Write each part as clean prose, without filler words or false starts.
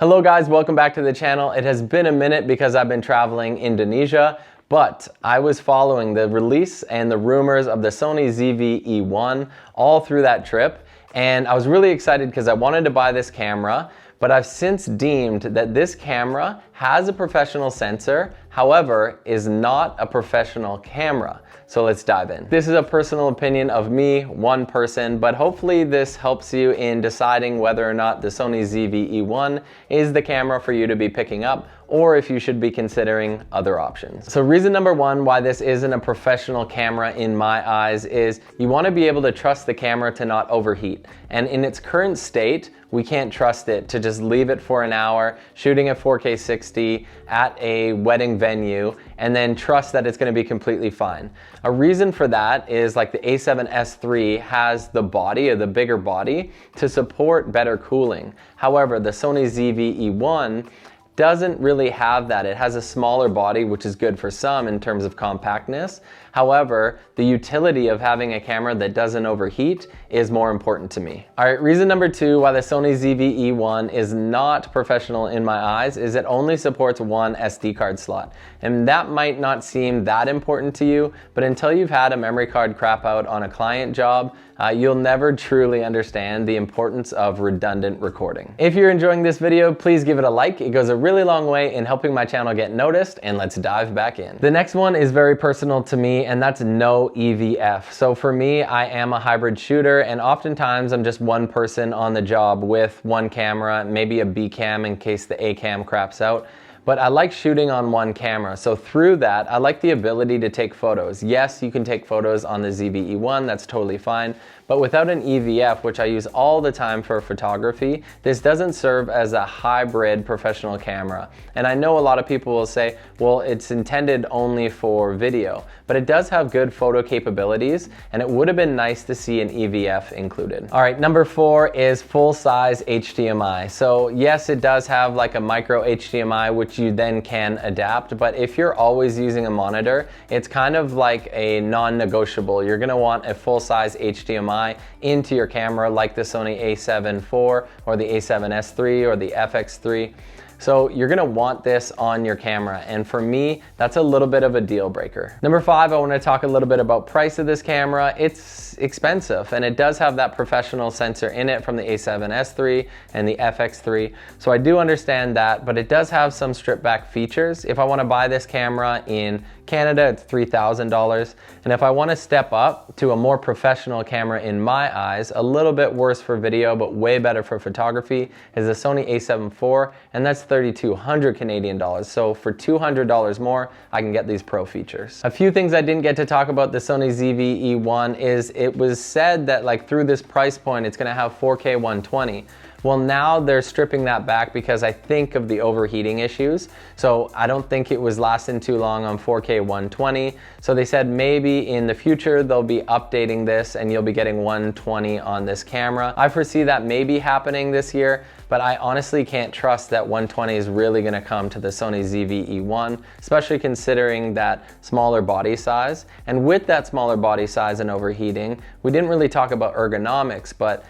Hello guys, welcome back to the channel. It has been a minute because I've been traveling Indonesia, but I was following the release and the rumors of the Sony ZV-E1 all through that trip, and I was really excited because I wanted to buy this camera, but I've since deemed that this camera has a professional sensor, however, is not a professional camera. So let's dive in. This is a personal opinion of me, one person, but hopefully this helps you in deciding whether or not the Sony ZV-E1 is the camera for you to be picking up, or if you should be considering other options. So reason number one why this isn't a professional camera in my eyes is you want to be able to trust the camera to not overheat. And in its current state, we can't trust it to just leave it for an hour, shooting at 4K 60 at a wedding venue, and then trust that it's going to be completely fine. A reason for that is like the A7S III has the body, or the bigger body, to support better cooling. However, the Sony ZV-E1 doesn't really have that. It has a smaller body, which is good for some in terms of compactness. However, the utility of having a camera that doesn't overheat is more important to me. All right, reason number two why the Sony ZV-E1 is not professional in my eyes is it only supports one SD card slot. And that might not seem that important to you, but until you've had a memory card crap out on a client job, you'll never truly understand the importance of redundant recording. If you're enjoying this video, please give it a like. It goes a really long way in helping my channel get noticed, and let's dive back in. The next one is very personal to me, and that's no EVF. So for me, I am a hybrid shooter, and oftentimes I'm just one person on the job with one camera, maybe a B cam in case the A cam craps out. But I like shooting on one camera. So through that, I like the ability to take photos. Yes, you can take photos on the ZV-E1, that's totally fine. But without an EVF, which I use all the time for photography, this doesn't serve as a hybrid professional camera. And I know a lot of people will say, well, it's intended only for video, but it does have good photo capabilities, and it would have been nice to see an EVF included. All right, number four is full-size HDMI. So yes, it does have like a micro HDMI, which you then can adapt, but if you're always using a monitor, it's kind of like a non-negotiable. You're gonna want a full-size HDMI into your camera like the Sony a7 IV or the a7S III or the FX3. So you're gonna want this on your camera, and for me, that's a little bit of a deal breaker. Number five, I wanna talk a little bit about price of this camera. It's expensive, and it does have that professional sensor in it from the a7S III and the FX3. So I do understand that, but it does have some stripped back features. If I wanna buy this camera in Canada, it's $3,000. And if I wanna step up to a more professional camera in my eyes, a little bit worse for video, but way better for photography, is the Sony a7 IV, and that's 3,200 Canadian dollars. So for $200 more, I can get these pro features. A few things I didn't get to talk about the Sony ZV-E1 is it was said that like through this price point, it's gonna have 4K 120. Well, now they're stripping that back because I think of the overheating issues. So I don't think it was lasting too long on 4K 120. So they said maybe in the future they'll be updating this and you'll be getting 120 on this camera. I foresee that maybe happening this year, but I honestly can't trust that 120 is really gonna come to the Sony ZV-E1, especially considering that smaller body size. And with that smaller body size and overheating, we didn't really talk about ergonomics, but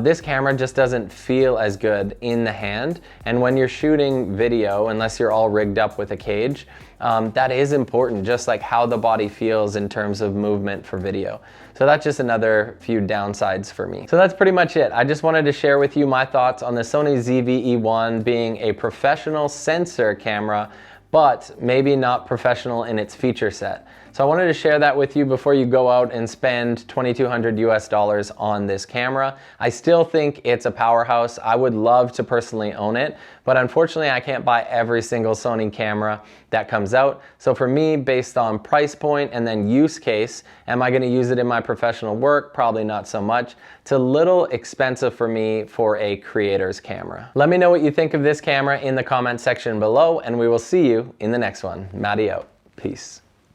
this camera just doesn't feel as good in the hand, and when you're shooting video, unless you're all rigged up with a cage, that is important, just like how the body feels in terms of movement for video. So that's just another few downsides for me. So that's pretty much it. I just wanted to share with you my thoughts on the Sony ZV-E1 being a professional sensor camera, but maybe not professional in its feature set. So I wanted to share that with you before you go out and spend $2,200 US on this camera. I still think it's a powerhouse. I would love to personally own it, but unfortunately I can't buy every single Sony camera that comes out. So for me, based on price point and then use case, am I gonna use it in my professional work? Probably not so much. It's a little expensive for me for a creator's camera. Let me know what you think of this camera in the comment section below, and we will see you in the next one. Matty out. Peace.